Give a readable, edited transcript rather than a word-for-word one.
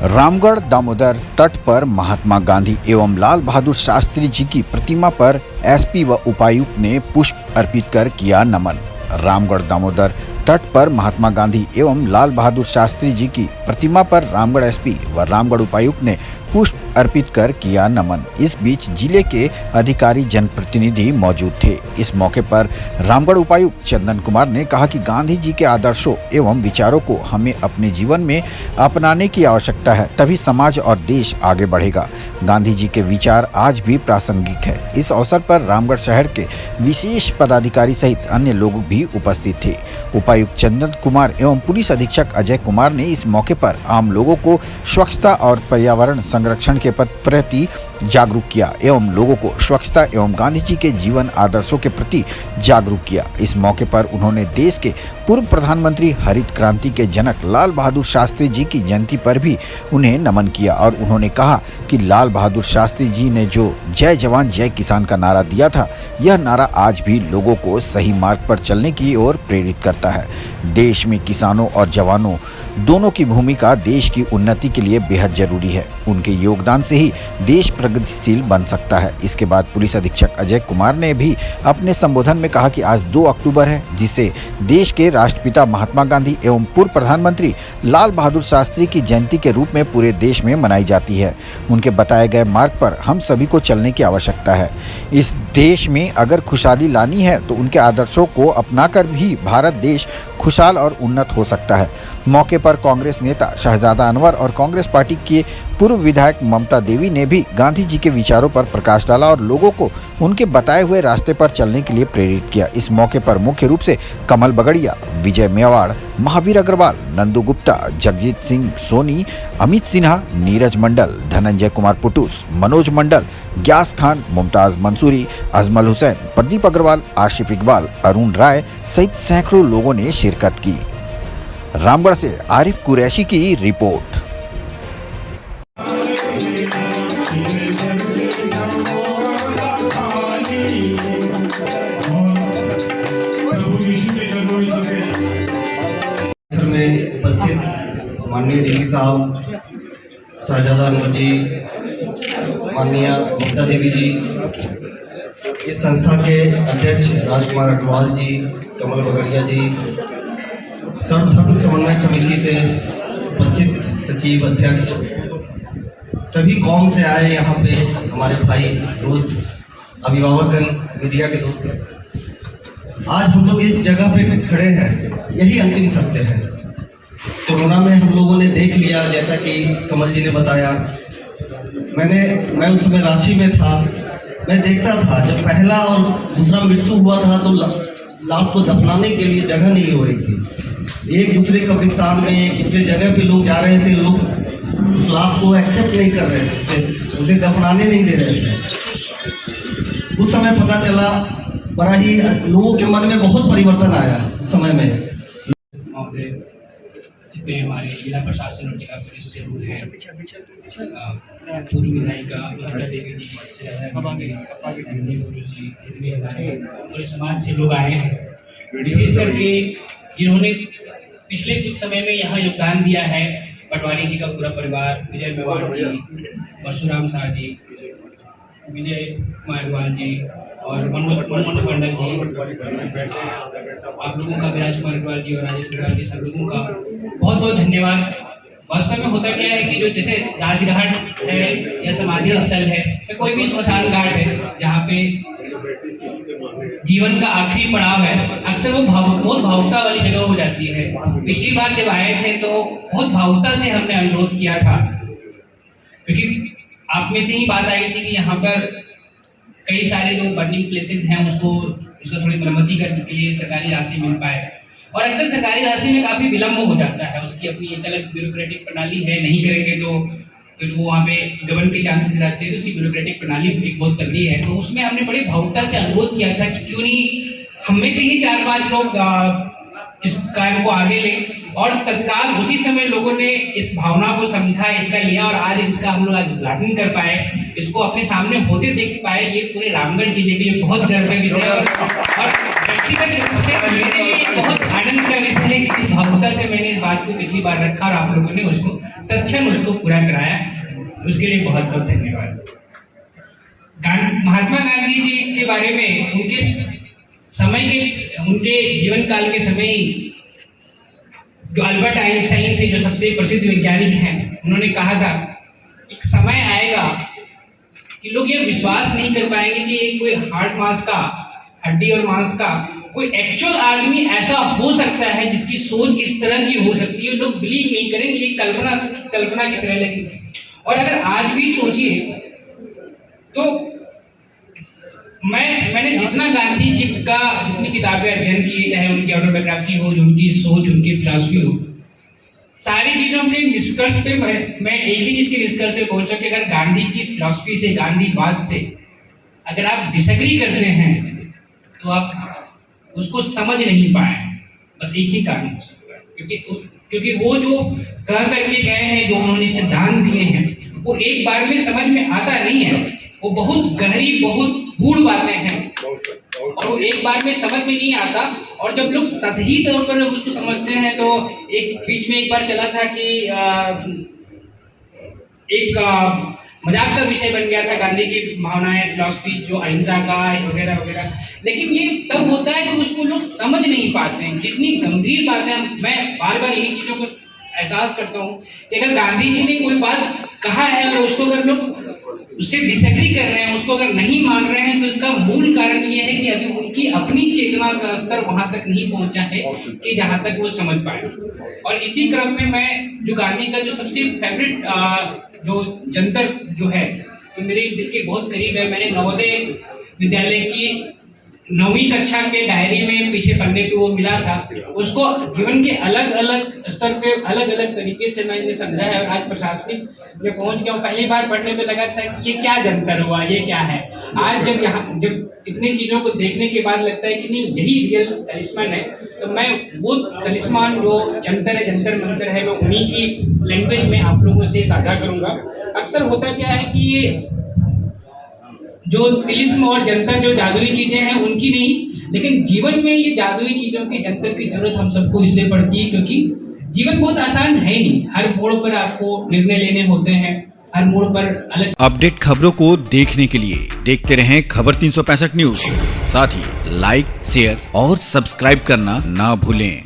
रामगढ़ दामोदर तट पर महात्मा गांधी एवं लाल बहादुर शास्त्री जी की प्रतिमा पर एसपी व उपायुक्त ने पुष्प अर्पित कर किया नमन। रामगढ़ दामोदर तट पर महात्मा गांधी एवं लाल बहादुर शास्त्री जी की प्रतिमा पर रामगढ़ एसपी व रामगढ़ उपायुक्त ने पुष्प अर्पित कर किया नमन। इस बीच जिले के अधिकारी जनप्रतिनिधि मौजूद थे। इस मौके पर रामगढ़ उपायुक्त चंदन कुमार ने कहा कि गांधी जी के आदर्शों एवं विचारों को हमें अपने जीवन में अपनाने की आवश्यकता है, तभी समाज और देश आगे बढ़ेगा। गांधी जी के विचार आज भी प्रासंगिक है। इस अवसर पर रामगढ़ शहर के विशेष पदाधिकारी सहित अन्य लोग भी उपस्थित थे। उपायुक्त चंदन कुमार एवं पुलिस अधीक्षक अजय कुमार ने इस मौके पर आम लोगों को स्वच्छता और पर्यावरण संरक्षण के प्रति जागरूक किया एवं लोगों को स्वच्छता एवं गांधी जी के जीवन आदर्शों के प्रति जागरूक किया। इस मौके पर उन्होंने देश के पूर्व प्रधानमंत्री हरित क्रांति के जनक लाल बहादुर शास्त्री जी की जयंती पर भी उन्हें नमन किया और उन्होंने कहा कि लाल बहादुर शास्त्री जी ने जो जय जवान जय किसान का नारा दिया था, यह नारा आज भी लोगों को सही मार्ग पर चलने की ओर प्रेरित करता है। देश में किसानों और जवानों दोनों की भूमिका देश की उन्नति के लिए बेहद जरूरी है। उनके योगदान से ही देश प्रगतिशील बन सकता है। इसके बाद पुलिस अधीक्षक अजय कुमार ने भी अपने संबोधन में कहा कि आज 2 अक्टूबर है, जिसे देश के राष्ट्रपिता महात्मा गांधी एवं पूर्व प्रधानमंत्री लाल बहादुर शास्त्री की जयंती के रूप में पूरे देश में मनाई जाती है। उनके बताए गए मार्ग पर हम सभी को चलने की आवश्यकता है। इस देश में अगर खुशहाली लानी है तो उनके आदर्शों को अपनाकर भी भारत देश खुशहाल और उन्नत हो सकता है। मौके पर कांग्रेस नेता शहजादा अनवर और कांग्रेस पार्टी के पूर्व विधायक ममता देवी ने भी गांधी जी के विचारों पर प्रकाश डाला और लोगों को उनके बताए हुए रास्ते पर चलने के लिए प्रेरित किया। इस मौके पर मुख्य रूप से कमल बगड़िया, विजय मेवाड़, महावीर अग्रवाल, नंदू गुप्ता, जगजीत सिंह सोनी, अमित सिन्हा, नीरज मंडल, धनंजय कुमार पुटुस, मनोज मंडल, ग्यास खान, मुमताज मंसूरी, अजमल हुसैन, प्रदीप अग्रवाल, आशिफ इकबाल, अरुण राय सहित सैकड़ों लोगों ने शिरकत की। रामगढ़ से आरिफ कुरैशी की रिपोर्ट। में उपस्थित माननीय डीसी साहब, शहजादा अनवर जी, माननीय ममता देवी जी, इस संस्था के अध्यक्ष राजकुमार अग्रवाल जी, कमल बगड़िया जी, सर्वधर्म समन्वय समिति से उपस्थित सचिव, अध्यक्ष, सभी कौम से आए यहाँ पे हमारे भाई, दोस्त, अभिभावकगण, मीडिया के दोस्त। आज हम लोग इस जगह पे खड़े हैं, यही अंतिम सत्य है। कोरोना में हम लोगों ने देख लिया, जैसा कि कमल जी ने बताया। मैं उस समय रांची में था, मैं देखता था जब पहला और दूसरा मृत्यु हुआ था तो लाश को दफनाने के लिए जगह नहीं हो रही थी। एक दूसरे कब्रिस्तान में, एक दूसरे जगह पे लोग जा रहे थे, लोग उस लाश को एक्सेप्ट नहीं कर रहे थे, उसे दफनाने नहीं दे रहे थे। उस समय पता चला, बड़ा ही लोगों के मन में बहुत परिवर्तन आया उस समय में। जितने हमारे जिला प्रशासन और जिला पुलिस से लोग हैं, पूर्व विधायिका ममता देवी जी, जी, जितने हमारे पूरे समाज से लोग आए हैं, विशेष करके जिन्होंने पिछले कुछ समय में यहाँ योगदान दिया है, पटवारी जी का पूरा परिवार, विजय मेवाड़ जी, परशुराम शाह जी, विजय कुमार अग्रवाल जी और मनोज मंडल जी, आप लोगों का, विराज कुमार अग्रवाल जी और राजेश अग्रवाल जी, सब लोगों का बहुत बहुत धन्यवाद। वास्तव में होता क्या है कि जो जैसे राजघाट है या समाधि स्थल है या कोई भी श्मशान घाट है जहाँ पे जीवन का आखिरी पड़ाव है, अक्सर वो बहुत भावुकता वाली जगह हो जाती है। पिछली बार जब आए थे तो बहुत भावुकता से हमने अनुरोध किया था, क्योंकि आप में से ही बात आई थी कि यहाँ पर कई सारे जो बर्निंग प्लेसेस हैं उसका थोड़ी मरम्मती करने के लिए सरकारी राशि मिल पाए, और अक्सर सरकारी राशि में काफ़ी विलम्ब हो जाता है। उसकी अपनी एक अलग ब्यूरोक्रेटिक प्रणाली है, नहीं करेंगे तो फिर वो वहाँ पे गबन के चांसेस रहते हैं। तो उसकी ब्यूरोक्रेटिक प्रणाली एक बहुत तगड़ी है। तो उसमें हमने बड़ी भावुकता से अनुरोध किया था कि क्यों नहीं हम में से ही 4-5 लोग इस कार्य को आगे ले, और तत्काल उसी समय लोगों ने इस भावना को समझा, इसका लिया, और आज इसका हम लोग उद्घाटन कर पाए, इसको अपने सामने होते देख पाए। ये पूरे रामगढ़ जिले के लिए बहुत गर्व का विषय है और व्यक्तिगत रूप से मेरे लिए बहुत आनंद का विषय है कि इस भावुकता से मैंने इस बात को पिछली बार रखा और आप लोगों ने उसको तत्क्षण उसको पूरा कराया, उसके लिए बहुत बहुत धन्यवाद। महात्मा गांधी जी के बारे में उनके समय के, उनके जीवन काल के समय जो अल्बर्ट आइंस्टाइन थे, जो सबसे प्रसिद्ध वैज्ञानिक हैं, उन्होंने कहा था एक समय आएगा कि लोग ये विश्वास नहीं कर पाएंगे कि कोई हार्ड मांस का, हड्डी और मांस का कोई एक्चुअल आदमी ऐसा हो सकता है जिसकी सोच इस तरह की हो सकती है। लोग बिलीव नहीं करेंगे, ये कल्पना की तरह लगेगी। और अगर आज भी सोचिए तो मैंने जितना गांधी जी का जितनी किताबें अध्ययन की, चाहे उनकी ऑटोबायोग्राफी हो, जो उनकी सोच, उनकी फिलॉसफी हो, सारी चीजों के निष्कर्ष पे मैं एक ही चीज के निष्कर्ष पे पहुंचा कि अगर गांधी की फिलॉसफी से, गांधीवाद से अगर आप डिसएग्री करते हैं तो आप उसको समझ नहीं पाए। बस एक ही कारण हो सकता है, क्योंकि वो जो कह करके गए हैं, जो उन्होंने सिद्धांत दिए हैं, वो एक बार में समझ में आता नहीं है। वो बहुत गहरी, बहुत गूढ़ बातें हैं और वो एक बार में समझ में नहीं आता। और जब लोग सतही तौर पर लोग उसको समझते हैं तो एक बीच में एक बार चला था कि एक मजाक का विषय बन गया था गांधी की भावनाएं, फिलॉसफी, जो अहिंसा का वगैरह वगैरह। लेकिन ये तब होता है जब उसको लोग समझ नहीं पाते हैं। जितनी गंभीर बातें, मैं बार बार यही चीजों को एहसास करता हूँ कि अगर गांधी जी ने कोई बात कहा है और उसको अगर लोग उससे डिसएग्री कर रहे हैं, उसको अगर नहीं मान रहे हैं, तो इसका मूल कारण ये है कि अभी उनकी अपनी चेतना का स्तर वहां तक नहीं पहुंचा है कि जहां तक वो समझ पाए। और इसी क्रम में मैं जो गांधी का जो सबसे फेवरेट जो जंतर जो है, तो मेरे दिल के बहुत करीब है। मैंने नवोदय विद्यालय की 9वीं कक्षा के डायरी में पीछे पढ़ने को वो मिला था। उसको जीवन के अलग अलग स्तर पे अलग अलग तरीके से मैंने समझा है और आज प्रशासनिक में पहुंच गया हूँ। पहली बार पढ़ने पे लगा था कि ये क्या जंतर हुआ, ये क्या है। आज जब इतनी चीजों को देखने के बाद लगता है कि नहीं, यही रियल तलिस्मान है। तो मैं वो तलिस्मान जो जंतर है, जंतर मंतर है, मैं उन्हीं की लैंग्वेज में आप लोगों से साझा करूंगा। अक्सर होता क्या है कि ये जो तिलिस्म और जंतर, जो जादुई चीजें हैं, उनकी नहीं, लेकिन जीवन में ये जादुई चीजों की, जंतर की जरूरत हम सबको इसलिए पड़ती है क्योंकि जीवन बहुत आसान है नहीं। हर मोड़ पर आपको निर्णय लेने होते हैं, हर मोड़ पर अलग। अपडेट खबरों को देखने के लिए देखते रहें खबर 365 न्यूज। साथ ही लाइक, शेयर और सब्सक्राइब करना ना भूलें।